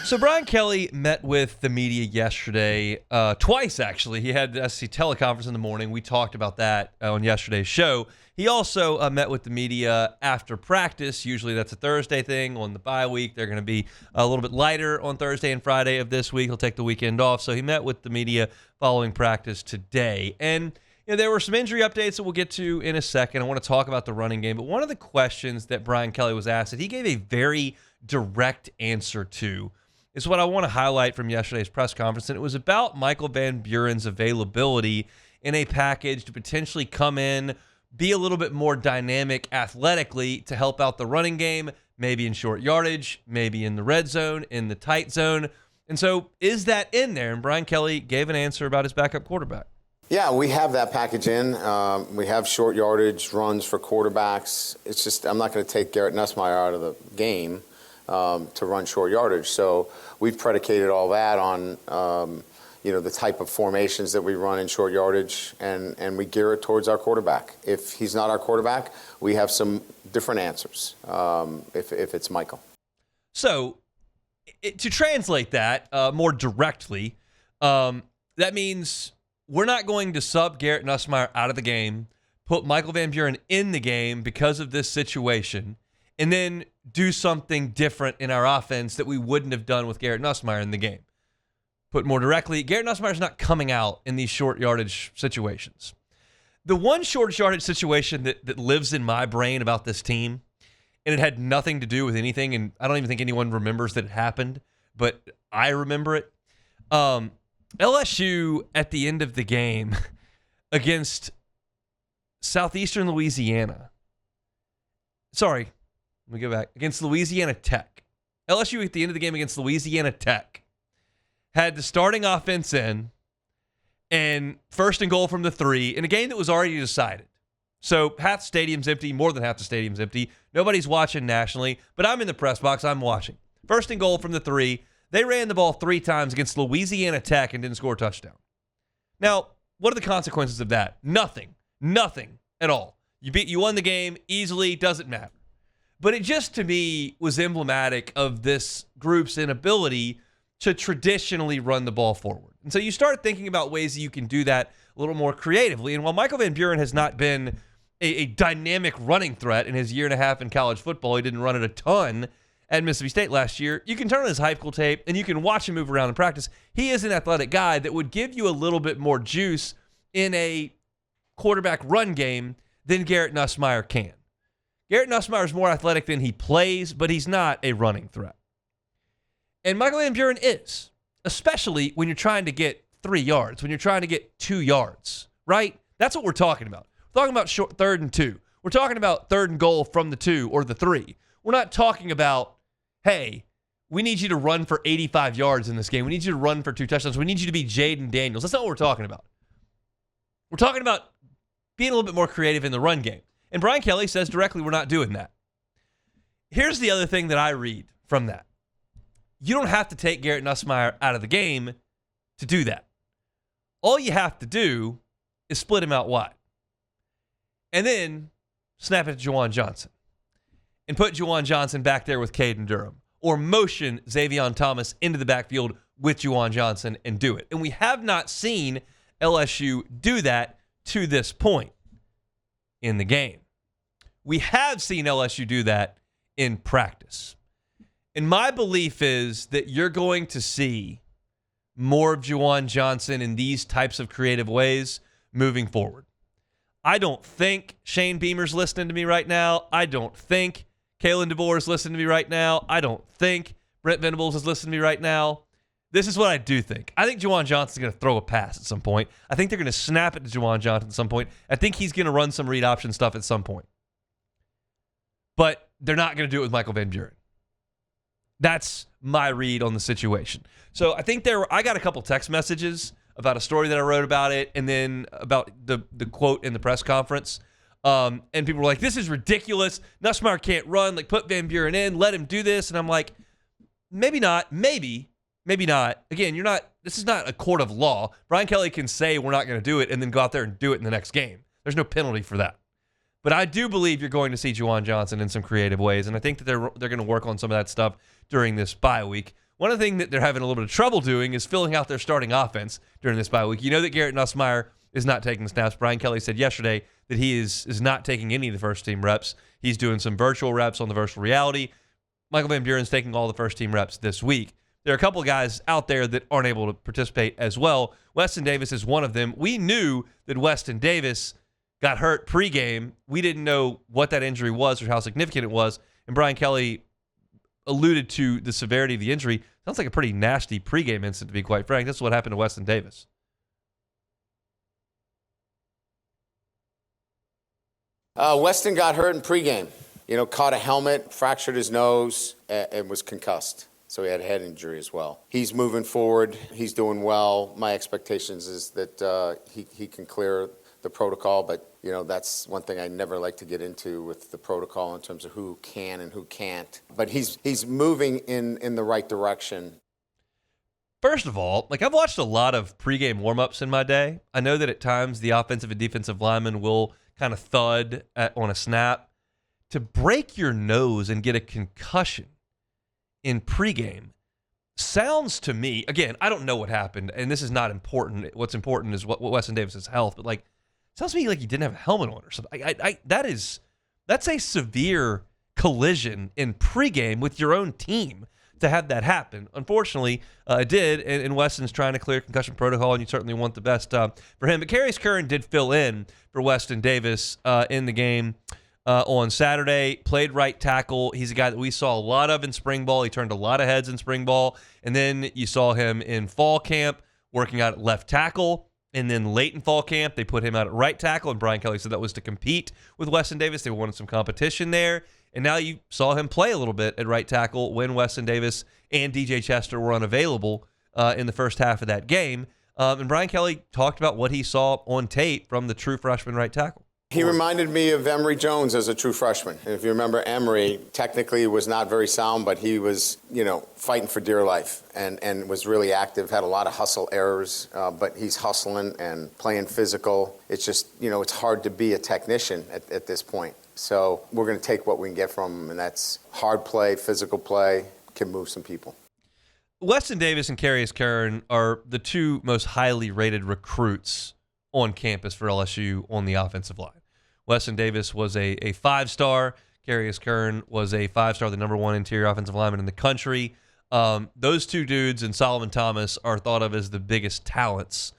So Brian Kelly met with the media yesterday, twice actually. He had the SEC teleconference in the morning. We talked about that on yesterday's show. He also met with the media after practice. Usually that's a Thursday thing. On the bye week, they're going to be a little bit lighter on Thursday and Friday of this week. He'll take the weekend off. So he met with the media following practice today. And there were some injury updates that we'll get to in a second. I want to talk about the running game. But one of the questions that Brian Kelly was asked that he gave a very direct answer to is what I want to highlight from yesterday's press conference, and it was about Michael Van Buren's availability in a package to potentially come in, be a little bit more dynamic athletically to help out the running game, maybe in short yardage, maybe in the red zone, in the tight zone. And so is that in there? And Brian Kelly gave an answer about his backup quarterback. Yeah, we have that package in. We have short yardage runs for quarterbacks. It's just I'm not going to take Garrett Nussmeier out of the game to run short yardage. So we've predicated all that on, the type of formations that we run in short yardage, and we gear it towards our quarterback. If he's not our quarterback, we have some different answers if it's Michael. So to translate that more directly, that means we're not going to sub Garrett Nussmeier out of the game, put Michael Van Buren in the game because of this situation, and then do something different in our offense that we wouldn't have done with Garrett Nussmeier in the game. Put more directly, Garrett Nussmeier is not coming out in these short yardage situations. The one short yardage situation that lives in my brain about this team, and it had nothing to do with anything, and I don't even think anyone remembers that it happened, but I remember it. LSU at the end of the game against Southeastern Louisiana. Sorry. Let me go back. Against Louisiana Tech. LSU at the end of the game against Louisiana Tech had the starting offense in and first and goal from the 3 in a game that was already decided. So half the stadium's empty, more than half the stadium's empty. Nobody's watching nationally, but I'm in the press box. I'm watching. First and goal from the 3. They ran the ball 3 times against Louisiana Tech and didn't score a touchdown. Now, what are the consequences of that? Nothing. Nothing at all. You won the game easily, doesn't matter. But it just, to me, was emblematic of this group's inability to traditionally run the ball forward. And so you start thinking about ways that you can do that a little more creatively. And while Michael Van Buren has not been a dynamic running threat in his year and a half in college football, he didn't run it a ton at Mississippi State last year, you can turn on his high school tape and you can watch him move around in practice. He is an athletic guy that would give you a little bit more juice in a quarterback run game than Garrett Nussmeier can. Garrett Nussmeier is more athletic than he plays, but he's not a running threat. And Michael Van Buren is, especially when you're trying to get 3 yards, when you're trying to get 2 yards, right? That's what we're talking about. We're talking about short 3rd and 2. We're talking about 3rd and goal from the 2 or the 3. We're not talking about, hey, we need you to run for 85 yards in this game. We need you to run for 2 touchdowns. We need you to be Jaden Daniels. That's not what we're talking about. We're talking about being a little bit more creative in the run game. And Brian Kelly says directly we're not doing that. Here's the other thing that I read from that. You don't have to take Garrett Nussmeier out of the game to do that. All you have to do is split him out wide. And then snap it to Juwan Johnson. And put Juwan Johnson back there with Caden Durham. Or motion Xavion Thomas into the backfield with Juwan Johnson and do it. And we have not seen LSU do that to this point in the game. We have seen LSU do that in practice. And my belief is that you're going to see more of Juwan Johnson in these types of creative ways moving forward. I don't think Shane Beamer's listening to me right now. I don't think Kalen DeBoer is listening to me right now. I don't think Brent Venables is listening to me right now. This is what I do think. I think Juwan Johnson's going to throw a pass at some point. I think they're going to snap it to Juwan Johnson at some point. I think he's going to run some read option stuff at some point. But they're not going to do it with Michael Van Buren. That's my read on the situation. So I think I got a couple text messages about a story that I wrote about it and then about the quote in the press conference. And people were like, this is ridiculous. Nussmeier can't run. Like, put Van Buren in. Let him do this. And I'm like, maybe not. Maybe not. Again, this is not a court of law. Brian Kelly can say we're not going to do it and then go out there and do it in the next game. There's no penalty for that. But I do believe you're going to see Juwan Johnson in some creative ways, and I think that they're going to work on some of that stuff during this bye week. one of the things that they're having a little bit of trouble doing is filling out their starting offense during this bye week. You know that Garrett Nussmeier is not taking the snaps. Brian Kelly said yesterday that he is not taking any of the first-team reps. He's doing some virtual reps on the virtual reality. Michael Van Buren's taking all the first-team reps this week. There are a couple of guys out there that aren't able to participate as well. Weston Davis is one of them. We knew that Weston Davis got hurt pregame. We didn't know what that injury was or how significant it was. And Brian Kelly alluded to the severity of the injury. Sounds like a pretty nasty pregame incident, to be quite frank. That's what happened to Weston Davis. Weston got hurt in pregame. Caught a helmet, fractured his nose, and was concussed. So he had a head injury as well. He's moving forward. He's doing well. My expectations is that he can clear the protocol, but that's one thing I never like to get into with the protocol in terms of who can and who can't. But he's moving in the right direction. First of all, I've watched a lot of pregame warm-ups in my day. I know that at times the offensive and defensive linemen will kind of thud on a snap. To break your nose and get a concussion in pregame sounds to me, again, I don't know what happened, and this is not important. What's important is what Weston Davis' health, but sounds to me like he didn't have a helmet on or something. That's a severe collision in pregame with your own team to have that happen. Unfortunately, it did, and Weston's trying to clear concussion protocol, and you certainly want the best for him. But Carius Curne did fill in for Weston Davis in the game on Saturday, played right tackle. He's a guy that we saw a lot of in spring ball. He turned a lot of heads in spring ball. And then you saw him in fall camp working out at left tackle. And then late in fall camp, they put him out at right tackle. And Brian Kelly said that was to compete with Weston Davis. They wanted some competition there. And now you saw him play a little bit at right tackle when Weston Davis and DJ Chester were unavailable in the first half of that game. And Brian Kelly talked about what he saw on tape from the true freshman right tackle. He reminded me of Emory Jones as a true freshman. If you remember, Emory technically was not very sound, but he was, fighting for dear life and was really active, had a lot of hustle errors, but he's hustling and playing physical. It's just, it's hard to be a technician at this point. So we're going to take what we can get from him, and that's hard play, physical play, can move some people. Weston Davis and Carius Curne are the two most highly rated recruits on campus for LSU on the offensive line. Weston Davis was a 5-star. Carius Curne was a 5-star, the number one interior offensive lineman in the country. Those two dudes and Solomon Thomas are thought of as the biggest talents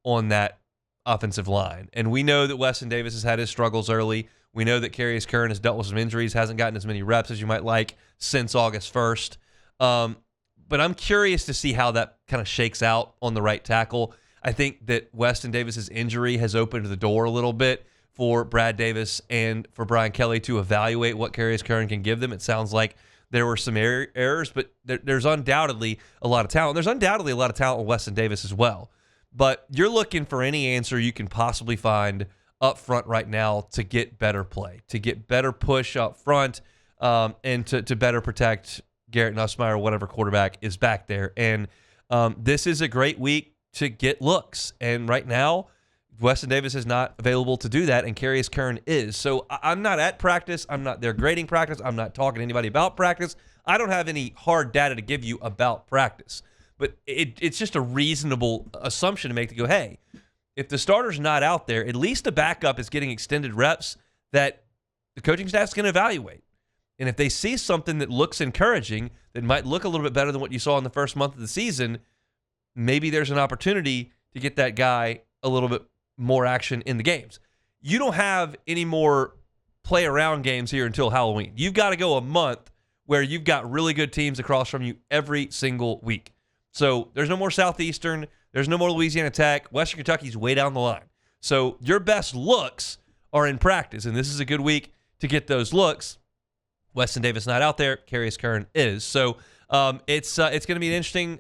on that offensive line. And we know that Weston Davis has had his struggles early. We know that Carius Curne has dealt with some injuries, hasn't gotten as many reps as you might like since August 1st. But I'm curious to see how that kind of shakes out on the right tackle. I think that Weston Davis's injury has opened the door a little bit for Brad Davis and for Brian Kelly to evaluate what Carius Curne can give them. It sounds like there were some errors, but there's undoubtedly a lot of talent. There's undoubtedly a lot of talent with Weston Davis as well. But you're looking for any answer you can possibly find up front right now to get better play, to get better push up front, and to better protect Garrett Nussmeier, whatever quarterback is back there. And this is a great week to get looks. And right now, Weston Davis is not available to do that, and Carius Curne is. So I'm not at practice. I'm not there grading practice. I'm not talking to anybody about practice. I don't have any hard data to give you about practice. But it's just a reasonable assumption to make to go, hey, if the starter's not out there, at least the backup is getting extended reps that the coaching staff's going to evaluate. And if they see something that looks encouraging, that might look a little bit better than what you saw in the first month of the season, maybe there's an opportunity to get that guy a little bit more action in the games. You don't have any more play around games here until Halloween. You've got to go a month where you've got really good teams across from you every single week. So there's no more Southeastern. There's no more Louisiana Tech. Western Kentucky's way down the line. So your best looks are in practice, and this is a good week to get those looks. Weston Davis not out there. Carius Curne is. So it's going to be an interesting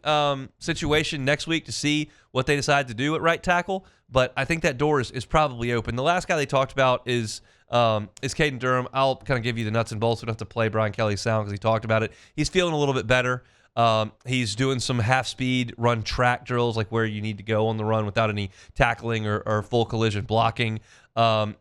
situation next week to see what they decide to do at right tackle. But I think that door is probably open. The last guy they talked about is Caden Durham. I'll kind of give you the nuts and bolts. We don't have to play Brian Kelly's sound because he talked about it. He's feeling a little bit better. He's doing some half-speed run track drills, like where you need to go on the run without any tackling or full collision blocking.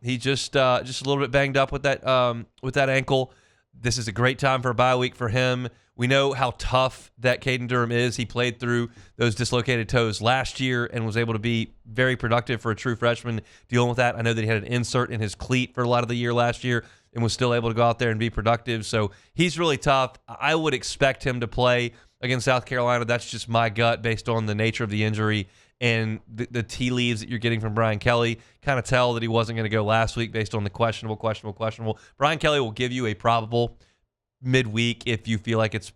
He just a little bit banged up with that ankle. This is a great time for a bye week for him. We know how tough that Caden Durham is. He played through those dislocated toes last year and was able to be very productive for a true freshman dealing with that. I know that he had an insert in his cleat for a lot of the year last year and was still able to go out there and be productive. So he's really tough. I would expect him to play against South Carolina. That's just my gut based on the nature of the injury and the tea leaves that you're getting from Brian Kelly. Kind of tell that he wasn't going to go last week based on the questionable. Brian Kelly will give you a probable midweek if you feel like it's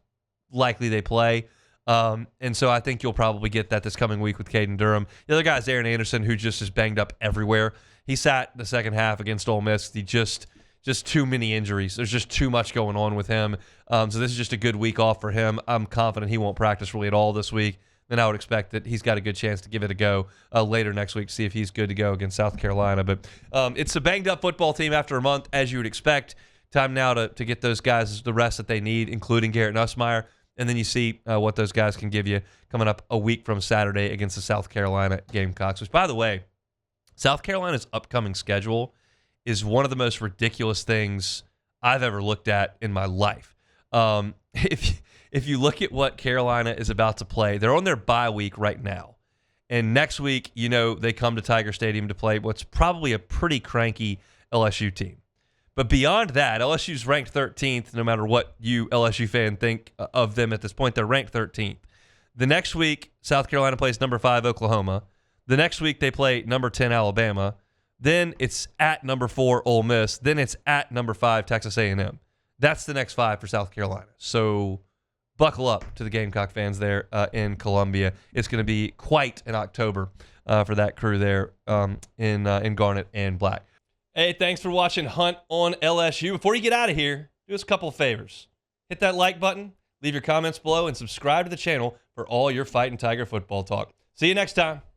likely they play. And so I think you'll probably get that this coming week with Caden Durham. The other guy is Aaron Anderson, who just is banged up everywhere. He sat the second half against Ole Miss. He just too many injuries. There's just too much going on with him. So this is just a good week off for him. I'm confident he won't practice really at all this week. Then I would expect that he's got a good chance to give it a go later next week to see if he's good to go against South Carolina. But it's a banged-up football team after a month, as you would expect. Time now to get those guys the rest that they need, including Garrett Nussmeier. And then you see what those guys can give you coming up a week from Saturday against the South Carolina Gamecocks, which, by the way, South Carolina's upcoming schedule is one of the most ridiculous things I've ever looked at in my life. If you look at what Carolina is about to play, they're on their bye week right now. And next week, they come to Tiger Stadium to play what's probably a pretty cranky LSU team. But beyond that, LSU's ranked 13th, no matter what you LSU fan think of them at this point. They're ranked 13th. The next week, South Carolina plays number 5 Oklahoma. The next week, they play number 10 Alabama. Then it's at number 4 Ole Miss. Then it's at number 5 Texas A&M. That's the next 5 for South Carolina. So buckle up to the Gamecock fans there in Columbia. It's going to be quite an October for that crew there in Garnet and Black. Hey, thanks for watching Hunt on LSU. Before you get out of here, do us a couple of favors. Hit that like button, leave your comments below, and subscribe to the channel for all your Fighting Tiger football talk. See you next time.